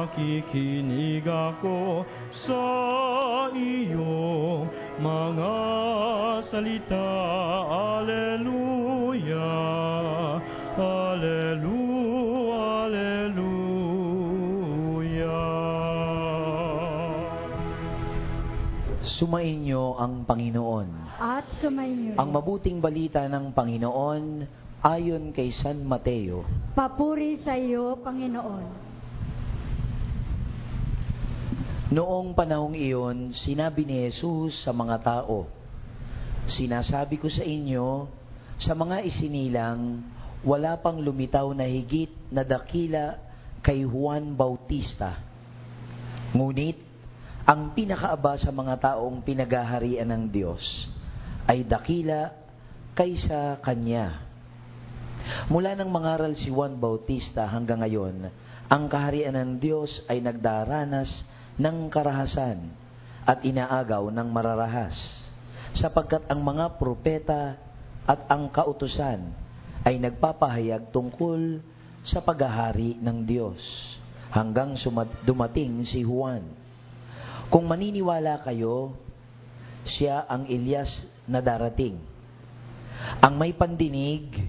nakikinig ako sa iyong mga salita. Alleluia, Alleluia, Alleluia. Sumainyo ang Panginoon. At sumainyo. Ang mabuting balita ng Panginoon ayon kay San Mateo. Papuri sa iyo, Panginoon. Noong panahong iyon, sinabi ni Jesus sa mga tao, "Sinasabi ko sa inyo, sa mga isinilang, wala pang lumitaw na higit na dakila kay Juan Bautista. Ngunit, ang pinakaaba sa mga taong pinaghaharian ng Diyos ay dakila kaysa kanya." Mula nang mangaral si Juan Bautista hanggang ngayon, ang kaharian ng Diyos ay nagdaranas ng karahasan at inaagaw ng mararahas, sapagkat ang mga propeta at ang kautusan ay nagpapahayag tungkol sa paghahari ng Diyos hanggang dumating si Juan. Kung maniniwala kayo, siya ang Elias na darating. Ang may pandinig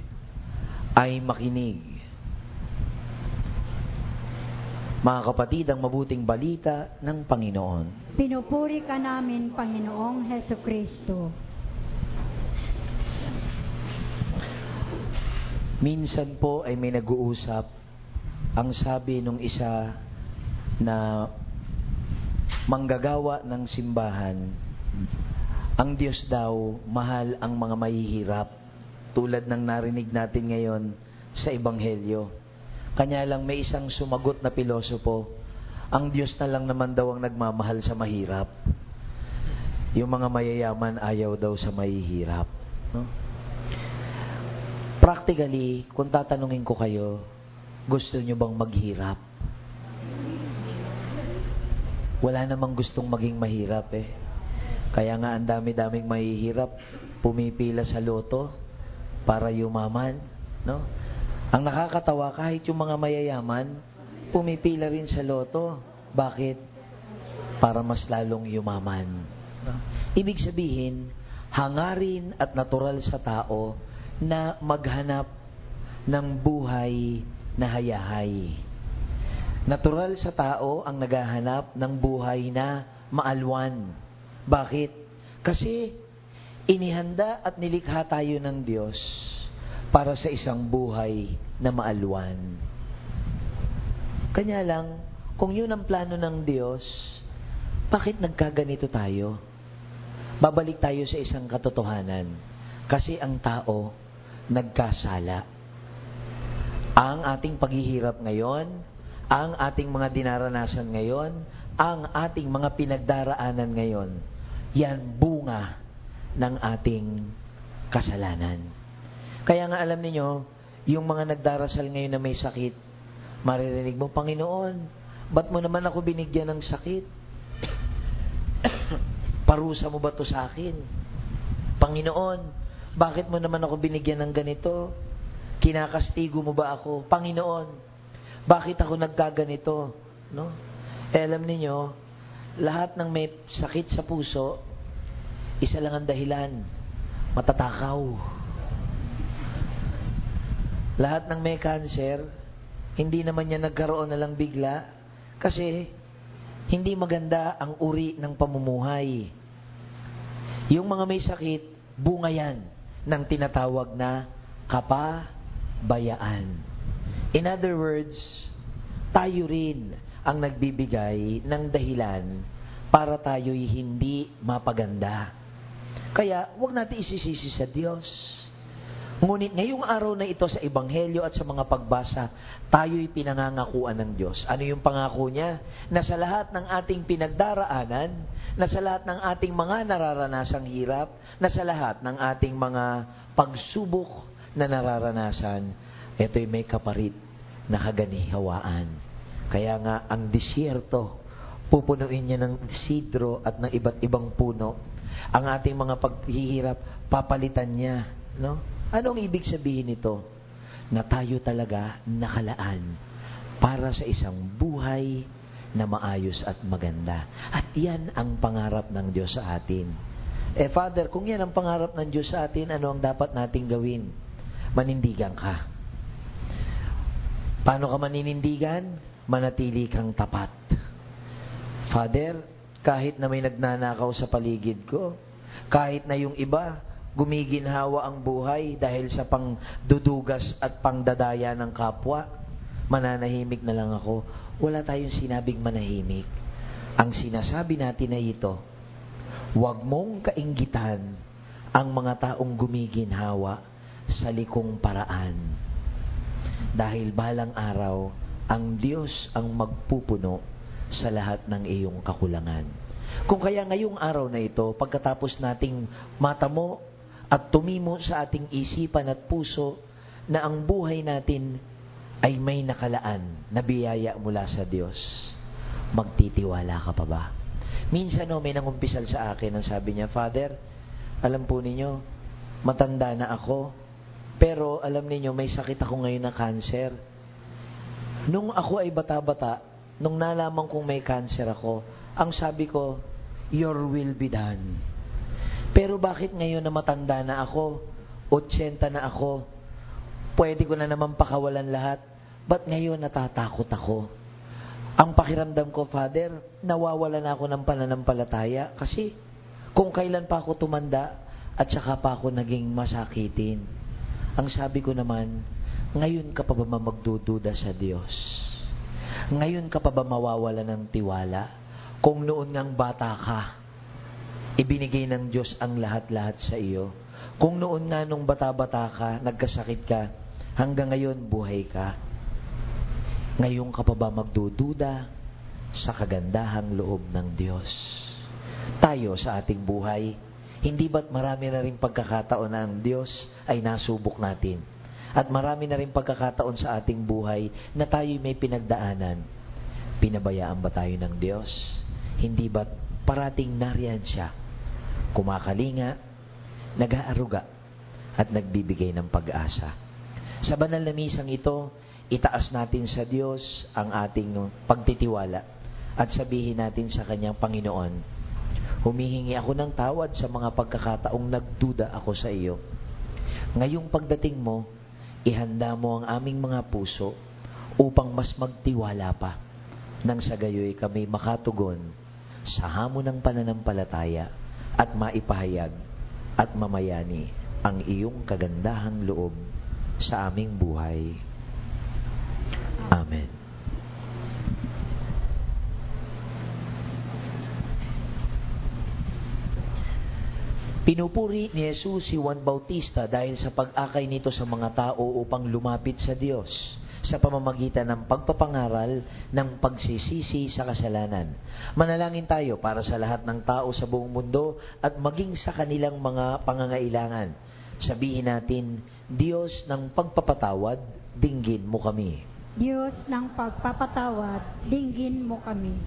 ay makinig. Mga kapatid, ang mabuting balita ng Panginoon. Pinupuri ka namin, Panginoong Heso Kristo. Minsan po ay may nag-uusap, ang sabi nung isa na manggagawa ng simbahan, ang Diyos daw mahal ang mga mahihirap, tulad ng narinig natin ngayon sa Ebanghelyo. Kanya lang may isang sumagot na pilosopo, ang Diyos na lang naman daw ang nagmamahal sa mahirap. Yung mga mayayaman ayaw daw sa mahihirap. No? Practically, kung tatanungin ko kayo, gusto nyo bang maghirap? Wala namang gustong maging mahirap eh. Kaya nga ang dami-daming mahihirap, pumipila sa loto para yumaman. No? Ang nakakatawa, kahit yung mga mayayaman, pumipila rin sa loto. Bakit? Para mas lalong yumaman. No? Ibig sabihin, hangarin at natural sa tao na maghanap ng buhay na hayahay. Natural sa tao ang naghahanap ng buhay na maalwan. Bakit? Kasi inihanda at nilikha tayo ng Diyos para sa isang buhay na maalwan. Kanya lang, kung yun ang plano ng Diyos, bakit nagkaganito tayo? Babalik tayo sa isang katotohanan. Kasi ang tao, nagkasala. Ang ating paghihirap ngayon, ang ating mga dinaranasan ngayon, ang ating mga pinagdaraanan ngayon, yan bunga ng ating kasalanan. Kaya nga alam niyo, yung mga nagdarasal ngayon na may sakit, maririnig mo, "Panginoon, ba't mo naman ako binigyan ng sakit? Parusa mo ba to sa akin? Panginoon, bakit mo naman ako binigyan ng ganito? Kinakastigo mo ba ako? Panginoon, bakit ako nagkaganito?" No? Alam niyo, lahat ng may sakit sa puso, isa lang ang dahilan, matatakaw. Lahat ng may cancer, hindi naman niya nagkaroon na lang bigla kasi hindi maganda ang uri ng pamumuhay. Yung mga may sakit, bunga yan ng tinatawag na kapabayaan. In other words, tayo rin ang nagbibigay ng dahilan para tayo'y hindi mapaganda. Kaya, huwag natin isisisi sa Diyos. Ngunit ngayong araw na ito sa Ebanghelyo at sa mga pagbasa, tayo'y pinangangakuan ng Diyos. Ano yung pangako niya? Na sa lahat ng ating pinagdaraanan, na sa lahat ng ating mga nararanasang hirap, na sa lahat ng ating mga pagsubok na nararanasan, ito'y may kaparit na kaganihawaan. Kaya nga, ang disyerto, pupunuin niya ng sidro at ng iba't ibang puno. Ang ating mga paghihirap, papalitan niya. No? Anong ibig sabihin nito? Na tayo talaga nakalaan para sa isang buhay na maayos at maganda. At yan ang pangarap ng Diyos sa atin. Father, kung yan ang pangarap ng Diyos sa atin, ano ang dapat nating gawin? Manindigan ka. Paano ka maninindigan? Manatili kang tapat. Father, kahit na may nagnanakaw sa paligid ko, kahit na yung iba, gumiginhawa ang buhay dahil sa pangdudugas at pangdadaya ng kapwa, mananahimik na lang ako. Wala tayong sinabing manahimik. Ang sinasabi natin ay ito, huwag mong kainggitan ang mga taong gumiginhawa sa likong paraan. Dahil balang araw, ang Diyos ang magpupuno sa lahat ng iyong kakulangan. Kung kaya ngayong araw na ito, pagkatapos nating matamo at tumimo sa ating isipan at puso na ang buhay natin ay may nakalaan na biyaya mula sa Diyos, magtitiwala ka pa ba? Minsan may nangumpisal sa akin ang sabi niya, Father, alam po ninyo, matanda na ako, pero alam niyo may sakit ako ngayon na cancer. Nung ako ay bata-bata, nung nalaman kong may cancer ako, ang sabi ko, your will be done. Pero bakit ngayon na matanda na ako, 80 na ako, pwede ko na naman pakawalan lahat, ba't ngayon natatakot ako? Ang pakiramdam ko, Father, nawawala na ako ng pananampalataya kasi kung kailan pa ako tumanda at saka pa ako naging masakitin. Ang sabi ko naman, ngayon ka pa ba magdududa sa Diyos? Ngayon ka pa ba mawawala ng tiwala? Kung noon ngang bata ka, ibinigay ng Diyos ang lahat-lahat sa iyo. Kung noon nga nung bata-bata ka, nagkasakit ka, hanggang ngayon buhay ka. Ngayon ka pa ba magdududa sa kagandahang loob ng Diyos? Tayo sa ating buhay, hindi ba't marami na rin pagkakataon na ang Diyos ay nasubok natin? At marami na rin pagkakataon sa ating buhay na tayo'y may pinagdaanan. Pinabayaan ba tayo ng Diyos? Hindi ba't parating nariyan siya, kumakalinga, nag-aaruga, at nagbibigay ng pag-asa? Sa banal na misang ito, itaas natin sa Diyos ang ating pagtitiwala at sabihin natin sa Kanyang, Panginoon, humihingi ako ng tawad sa mga pagkakataong nagduda ako sa iyo. Ngayong pagdating mo, ihanda mo ang aming mga puso upang mas magtiwala pa nang sa gayoy kami makatugon sa hamon ng pananampalataya at maipahayag at mamayani ang iyong kagandahang loob sa aming buhay. Amen. Pinupuri ni Jesus si Juan Bautista dahil sa pag-akay nito sa mga tao upang lumapit sa Diyos sa pamamagitan ng pagpapangaral ng pagsisisi sa kasalanan. Manalangin tayo para sa lahat ng tao sa buong mundo at maging sa kanilang mga pangangailangan. Sabihin natin, Diyos ng pagpapatawad, dinggin mo kami. Diyos ng pagpapatawad, dinggin mo kami.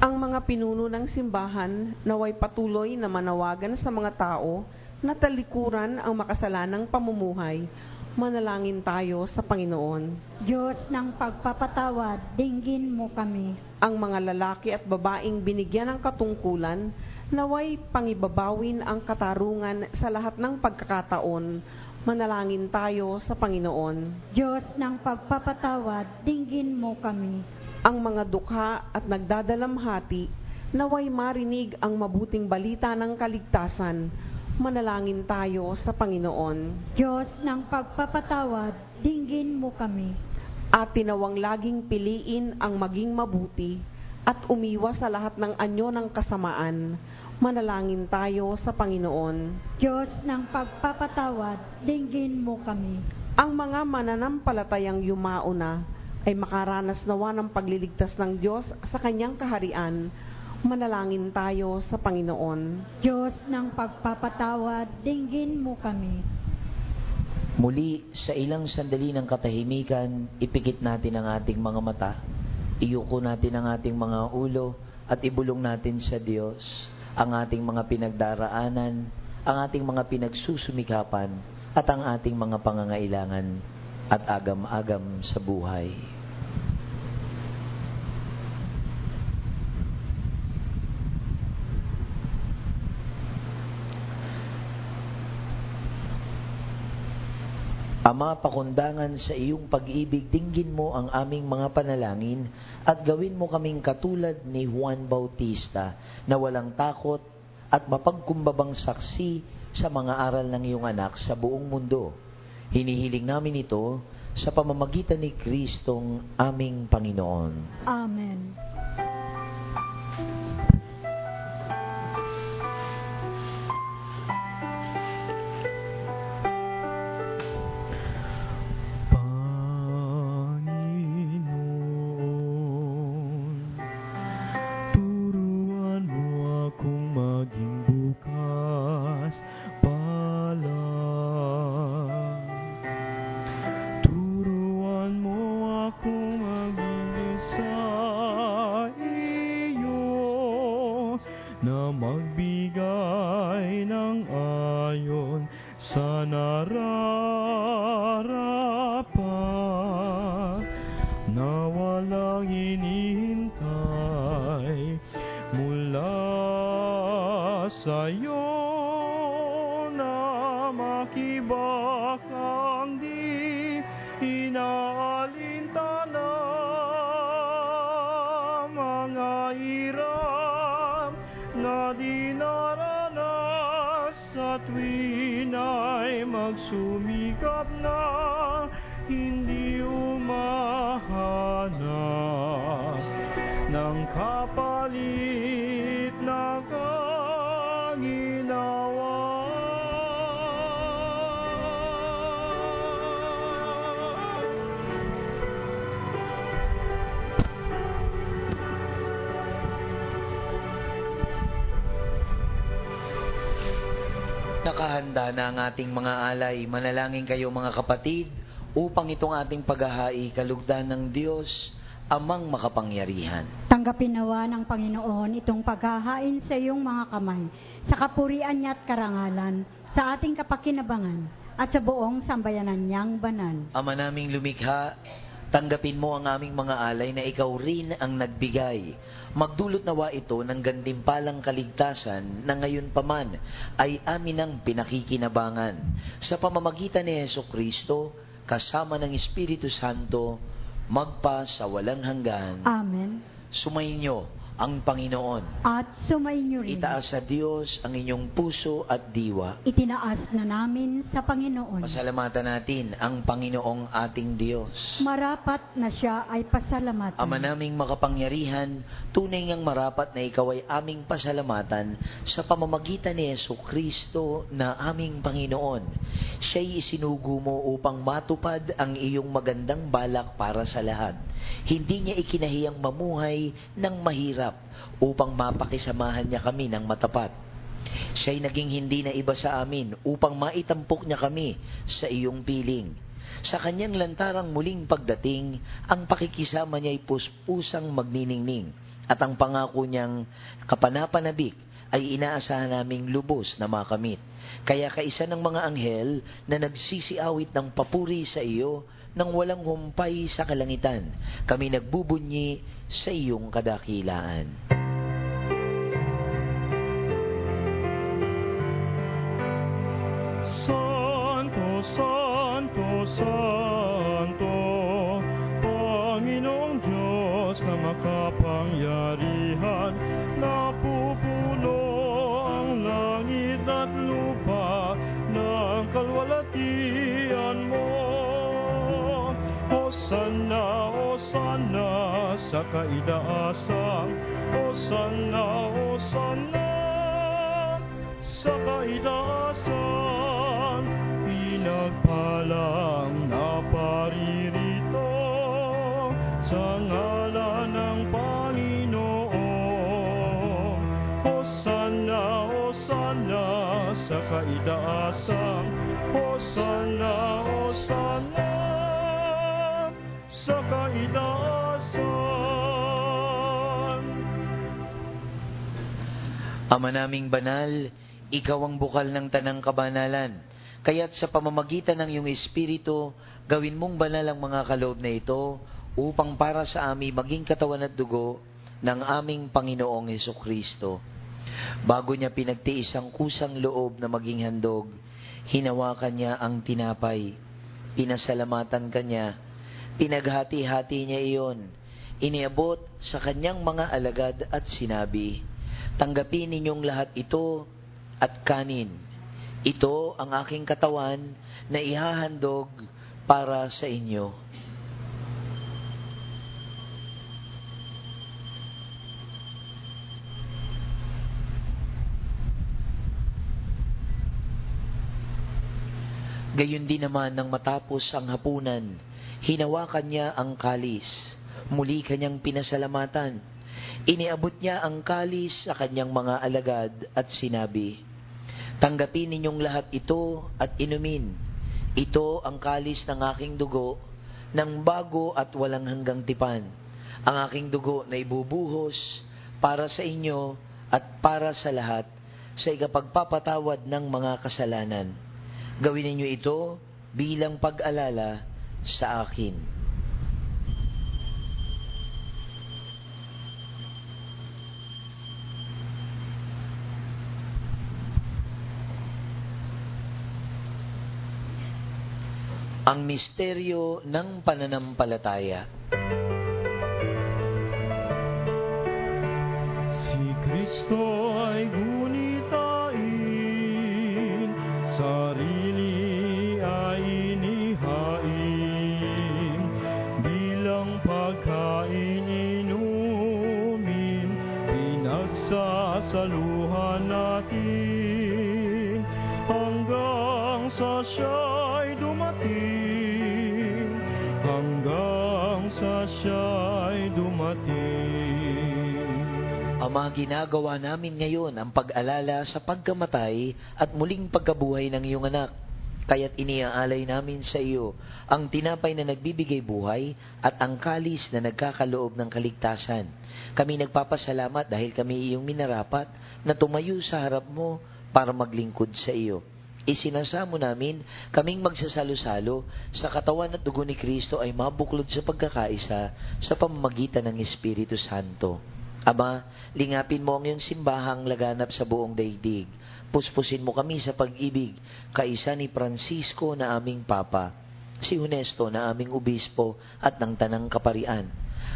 Ang mga pinuno ng simbahan naway patuloy na manawagan sa mga tao na talikuran ang makasalanang pamumuhay. Manalangin tayo sa Panginoon. Diyos ng pagpapatawad, dinggin mo kami. Ang mga lalaki at babaeng binigyan ng katungkulan, naway pangibabawin ang katarungan sa lahat ng pagkakataon. Manalangin tayo sa Panginoon. Diyos ng pagpapatawad, dinggin mo kami. Ang mga dukha at nagdadalamhati, naway marinig ang mabuting balita ng kaligtasan. Manalangin tayo sa Panginoon. Diyos ng pagpapatawad, dinggin mo kami. At tinawang laging piliin ang maging mabuti at umiwas sa lahat ng anyo ng kasamaan. Manalangin tayo sa Panginoon. Diyos ng pagpapatawad, dinggin mo kami. Ang mga mananampalatayang yumao na ay makaranas nawa ng pagliligtas ng Diyos sa Kanyang kaharian. Manalangin tayo sa Panginoon. Diyos ng pagpapatawad, dinggin mo kami. Muli, sa ilang sandali ng katahimikan, ipikit natin ang ating mga mata, iyuko natin ang ating mga ulo, at ibulong natin sa Diyos ang ating mga pinagdaraanan, ang ating mga pinagsusumikapan, at ang ating mga pangangailangan at agam-agam sa buhay. Ama, pakundangan sa iyong pag-ibig, dinggin mo ang aming mga panalangin at gawin mo kaming katulad ni Juan Bautista na walang takot at mapagkumbabang saksi sa mga aral ng iyong anak sa buong mundo. Hinihiling namin ito sa pamamagitan ni Kristong aming Panginoon. Amen. Panginoon, turuan mo akong maging bukas palad. Turuan mo akong maging sa iyo na magbigay ng ayon sa nararapat na walang hinihintay mula sa'yo na makibakang di inaalintana mga hirap na dinaranas sa tuwin ay magsumikap na hindi umahanap ng kapalit na kaginawa. Nakahanda na ang ating mga alay. Manalangin kayo mga kapatid upang itong ating paghahain kalugdan ng Diyos, Amang makapangyarihan. Tanggapin nawa ng Panginoon itong paghahain sa iyong mga kamay, sa kapurian niya at karangalan, sa ating kapakinabangan, at sa buong sambayanan niyang banal. Ama naming lumikha, tanggapin mo ang aming mga alay na ikaw rin ang nagbigay. Magdulot nawa ito ng gantimpalang kaligtasan na ngayon pa man ay amin ang pinakikinabangan. Sa pamamagitan ni Jesucristo, kasama ng Espiritu Santo, magpa sa walang hanggan. Amen. Sumainyo ang Panginoon. At sumainyo rin. Itaas sa Diyos ang inyong puso at diwa. Itinaas na namin sa Panginoon. Pasalamatan natin ang Panginoong ating Diyos. Marapat na siya ay pasalamatan. Ama naming makapangyarihan, tunay ngang marapat na ikaw ay aming pasalamatan sa pamamagitan ni Jesucristo na aming Panginoon. Siya'y isinugo mo upang matupad ang iyong magandang balak para sa lahat. Hindi niya ikinahiyang mamuhay ng mahirap upang mapakisamahan niya kami ng matapat. Siya'y naging hindi na iba sa amin upang maitampok niya kami sa iyong piling. Sa kanyang lantarang muling pagdating, ang pakikisama niya'y puspusang magniningning at ang pangako niyang kapanapanabik ay inaasahan naming lubos na makamit. Kaya kaisa ng mga anghel na nagsisiawit ng papuri sa iyo nang walang humpay sa kalangitan, kami nagbubunyi sa iyong kadakilaan. Santo, Santo, Santo, Panginoong Diyos na makapangyarihan, napupuno ang langit at lupa ng kalwalatian mo. Hosanna, Hosanna sa kaitaasan, Hosanna, Hosanna sa kaitaasan, pinagpalang naparirito sa ngalan ng Panginoon. Hosanna, Hosanna sa kaitaasan, Hosanna, Hosanna sa kaitaasan. Ama naming banal, ikaw ang bukal ng tanang kabanalan. Kaya't sa pamamagitan ng iyong Espiritu, gawin mong banal ang mga kaloob na ito upang para sa amin maging katawan at dugo ng aming Panginoong Hesukristo. Bago niya pinagtiis ang kusang loob na maging handog, hinawakan niya ang tinapay pinasalamatan kanya, pinaghati-hati niya iyon, iniabot sa kanyang mga alagad at sinabi, "Tanggapin ninyong lahat ito at kanin. Ito ang aking katawan na ihahandog para sa inyo." Gayon din naman nang matapos ang hapunan, hinawakan niya ang kalis. Muli kanyang pinasalamatan. Iniabot niya ang kalis sa kanyang mga alagad at sinabi, "Tanggapin ninyong lahat ito at inumin. Ito ang kalis ng aking dugo, ng bago at walang hanggang tipan. Ang aking dugo na ibubuhos para sa inyo at para sa lahat sa ikapagpapatawad ng mga kasalanan. Gawin ninyo ito bilang pag-alala sa akin." Ang misteryo ng pananampalataya. Si Kristo ay gunitain, sarili ay inihain, bilang pagkain inumin, pinagsasaluhan natin, hanggang sa siya'y dumating, hanggang sa siya'y dumating. Ama, ginagawa namin ngayon ang pag-alala sa pagkamatay at muling pagkabuhay ng iyong anak. Kaya't iniaalay namin sa iyo ang tinapay na nagbibigay buhay at ang kalis na nagkakaloob ng kaligtasan. Kami nagpapasalamat dahil kami iyong minarapat na tumayo sa harap mo para maglingkod sa iyo. Isinasamo namin kaming magsasalo-salo sa katawan at dugo ni Kristo ay mabuklod sa pagkakaisa sa pamamagitan ng Espiritu Santo. Ama, lingapin mo ang iyong simbahang laganap sa buong daigdig. Puspusin mo kami sa pag-ibig, kaisa ni Francisco na aming Papa, si Honesto na aming Obispo at ng Tanang Kaparian.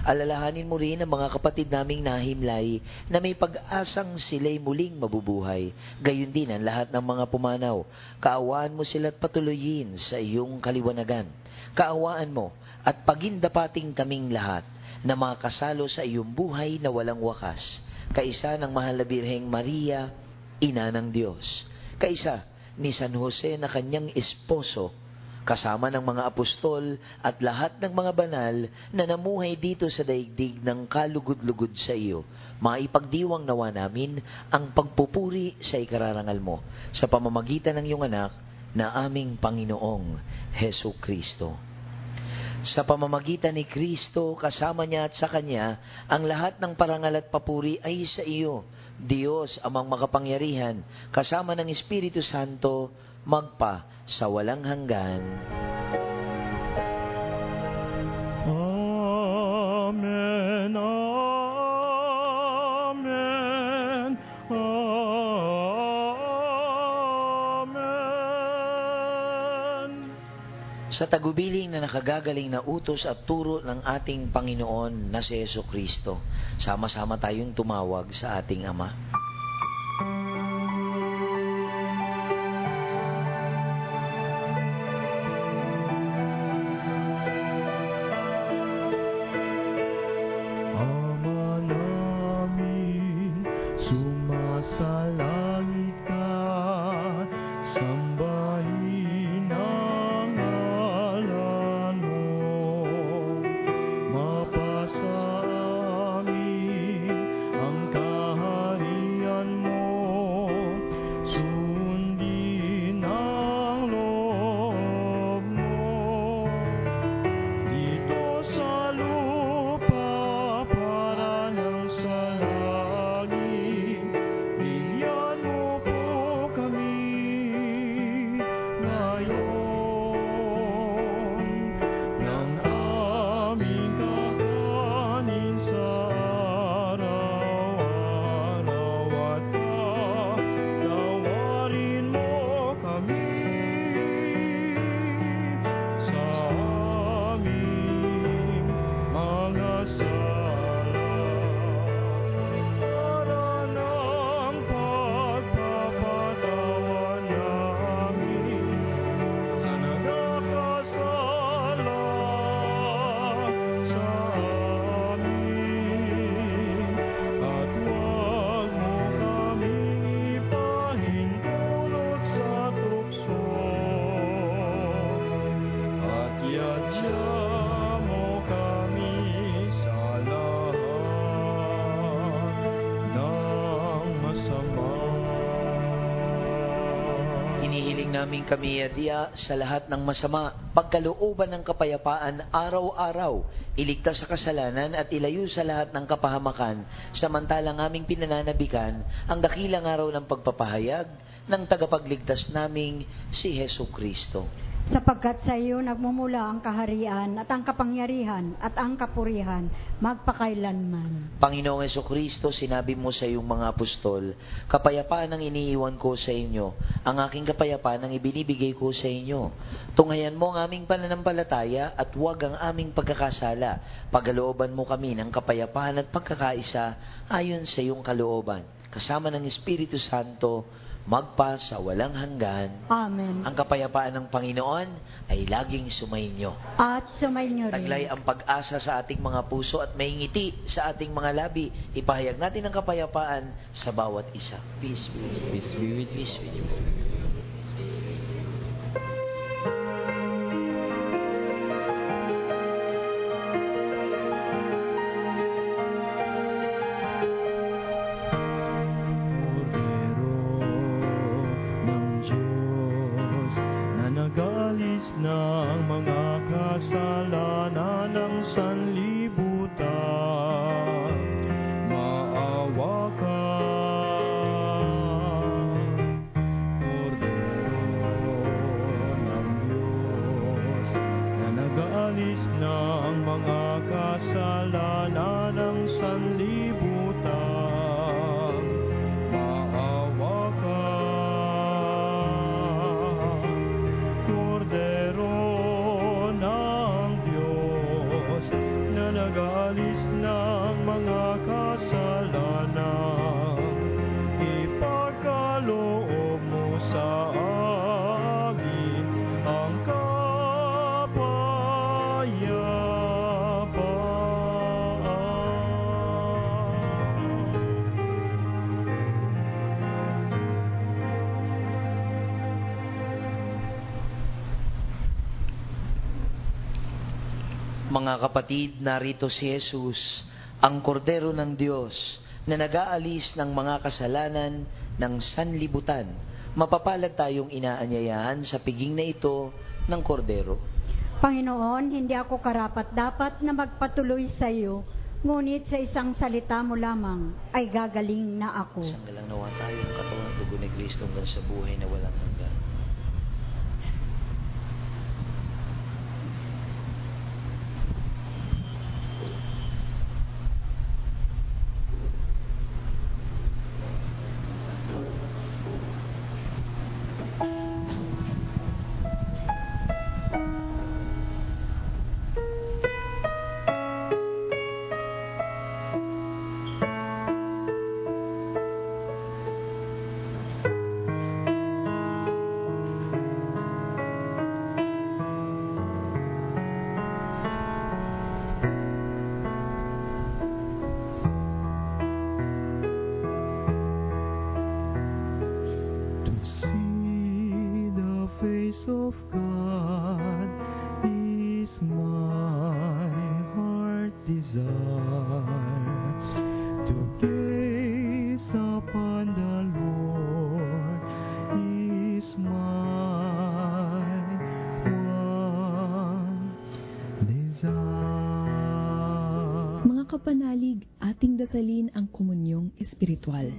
Alalahanin mo rin ang mga kapatid naming nahimlay na may pag-asang sila'y muling mabubuhay. Gayon din ang lahat ng mga pumanaw. Kaawaan mo sila't patuloyin sa iyong kaliwanagan. Kaawaan mo at pagindapating kaming lahat na makasalo sa iyong buhay na walang wakas. Kaisa ng Mahal na Birheng Maria, Ina ng Diyos. Kaisa ni San Jose na kanyang esposo, kasama ng mga apostol at lahat ng mga banal na namuhay dito sa daigdig ng kalugod-lugod sa iyo. Maipagdiwang nawa namin ang pagpupuri sa ikararangal mo sa pamamagitan ng iyong anak na aming Panginoong Hesu Kristo. Sa pamamagitan ni Kristo, kasama niya at sa Kanya, ang lahat ng parangal at papuri ay sa iyo, Diyos amang makapangyarihan, kasama ng Espiritu Santo, magpa sa walang hanggan. Amen, amen, amen. Sa tagubiling na nakagagaling na utos at turo ng ating Panginoon na si Yesu Kristo, sama-sama tayong tumawag sa ating Ama. Ama namin, sumasalangit ka, sambahin ang ngalan mo. Mapasa amin ang kaharian Hinihiling namin kami, Diya, sa lahat ng masama, pagkalooban ng kapayapaan araw-araw, iligtas sa kasalanan at ilayo sa lahat ng kapahamakan, samantalang aming pinananabikan ang dakilang araw ng pagpapahayag ng tagapagligtas naming si Hesu Kristo. Sapagkat sa iyo nagmumula ang kaharian at ang kapangyarihan at ang kapurihan magpakailanman. Panginoong Jesucristo, sinabi mo sa iyong mga apostol, kapayapaan ang iniiwan ko sa inyo, ang aking kapayapaan ang ibinibigay ko sa inyo. Tunghayan mo ang aming pananampalataya at huwag ang aming pagkakasala. Pagalooban mo kami ng kapayapaan at pagkakaisa ayon sa iyong kalooban. Kasama ng Espiritu Santo, magpa sa walang hanggan. Amen. Ang kapayapaan ng Panginoon ay laging sumainyo. At sumainyo rin. Taglay ang pag-asa sa ating mga puso at may ngiti sa ating mga labi. Ipahayag natin ang kapayapaan sa bawat isa. Peace be with you. Peace be with you. Peace be with you. Nag-aalis ng mga kasalanan ng sanlibutan. Maawa ka, Kordero ng Diyos, na nag-aalis ng mga kasalanan ng sanlibutan. Maawa ka, Kordero ng Diyos, na nag-aalis ng mga kasalanan. Ipagkaloob mo sa amin ang kapayapaan. Mga kapatid, narito si Jesus, ang Kordero ng Diyos, na nag-aalis ng mga kasalanan ng sanlibutan. Mapapalad tayong inaanyayahan sa piging na ito ng Kordero. Panginoon, hindi ako karapat-dapat na magpatuloy sa iyo, ngunit sa isang salita mo lamang ay gagaling na ako. Isang galang nawa tayo ng katawan at dugo ni Kristo hanggang sa buhay na walang hanggan. To see the face of God is my heart desire. To gaze upon the Lord is my one desire. Mga kapanalig, ating dasalin ang komunyong espiritual.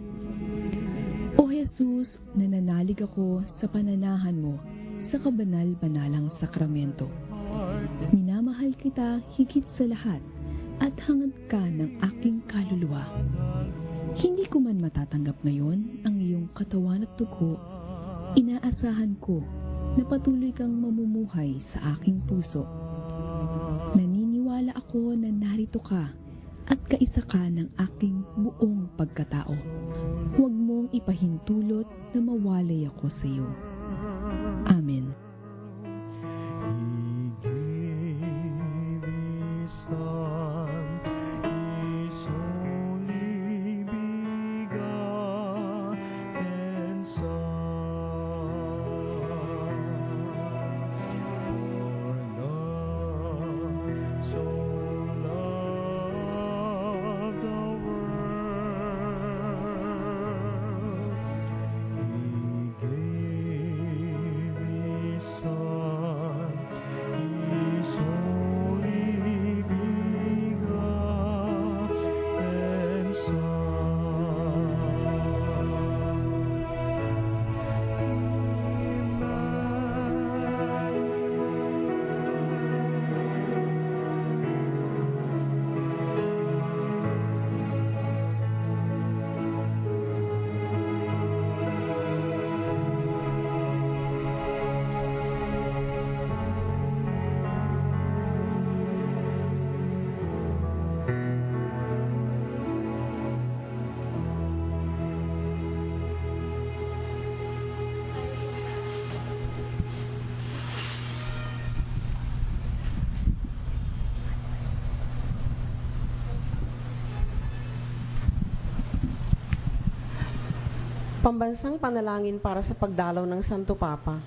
O Jesus, nananalig ako sa pananahan mo sa kabanal-banalang sakramento. Minamahal kita higit sa lahat at hangad ka ng aking kaluluwa. Hindi ko man matatanggap ngayon ang iyong katawan at dugo, inaasahan ko na patuloy kang mamumuhay sa aking puso. Naniniwala ako na narito ka at kaisa ka ng aking buong pagkatao. Huwag mong ipahintulot na mawalay ako sa iyo. Amen. He gave His Son, His only begotten Son, for God so loved the world, He gave Pambansang panalangin para sa pagdalaw ng Santo Papa.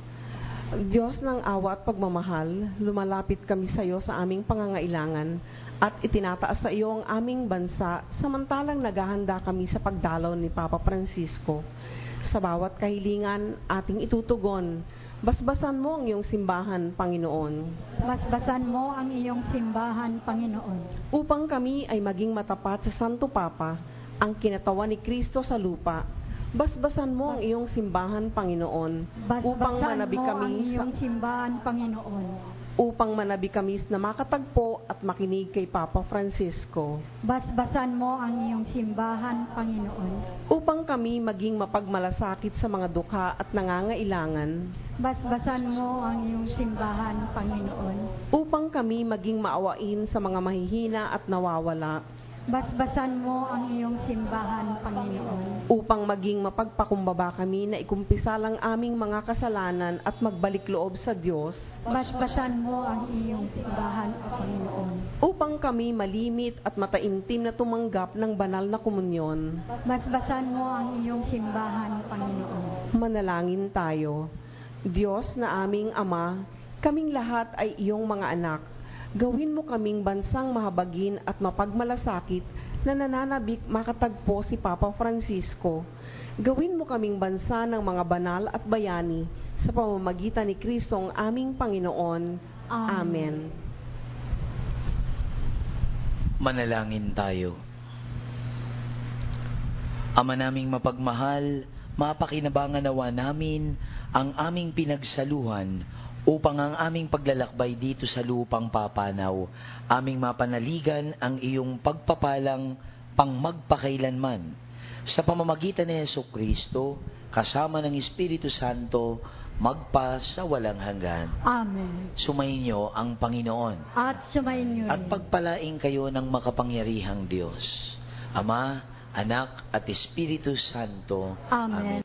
Diyos ng awa at pagmamahal, lumalapit kami sa iyo sa aming pangangailangan at itinataas sa iyo ang aming bansa samantalang naghahanda kami sa pagdalaw ni Papa Francisco. Sa bawat kahilingan ating itutugon, basbasan mo ang iyong simbahan, Panginoon, Basbasan mo ang iyong simbahan, Panginoon, upang kami ay maging matapat sa Santo Papa, ang kinatawan ni Kristo sa lupa. Basbasan mo ang iyong simbahan, Panginoon, upang basbasan manabi mo ang kami iyong simbahan, Panginoon, na makatagpo at makinig kay Papa Francisco, basbasan mo ang iyong simbahan, Panginoon, upang kami maging mapagmalasakit sa mga dukha at nangangailangan, basbasan mo ang iyong simbahan, Panginoon, upang kami maging maawain sa mga mahihina at nawawala, basbasan mo ang iyong simbahan, Panginoon, upang maging mapagpakumbaba kami na ikumpisal ang aming mga kasalanan at magbalik loob sa Diyos, basbasan mo ang iyong simbahan, Panginoon, upang kami malimit at mataimtim na tumanggap ng banal na komunyon. basbasan mo ang iyong simbahan, Panginoon. Manalangin tayo. Diyos na aming Ama, kaming lahat ay iyong mga anak. Gawin mo kaming bansang mahabagin at mapagmalasakit na nananabik makatagpo si Papa Francisco. Gawin mo kaming bansa ng mga banal at bayani sa pamamagitan ni Kristo ang aming Panginoon. Amen. Manalangin tayo. Ama naming mapagmahal, mapakinabangan nawa namin ang aming pinagsaluhan upang ang aming paglalakbay dito sa lupang papanaw, aming mapanaligan ang iyong pagpapalang pang magpakailanman. Sa pamamagitan ni Jesucristo, kasama ng Espiritu Santo, magpa sa walang hanggan. Amen. Sumainyo ang Panginoon At sumayin niyo at rin. pagpalain kayo ng makapangyarihang Diyos, Ama, Anak at Espiritu Santo. Amen.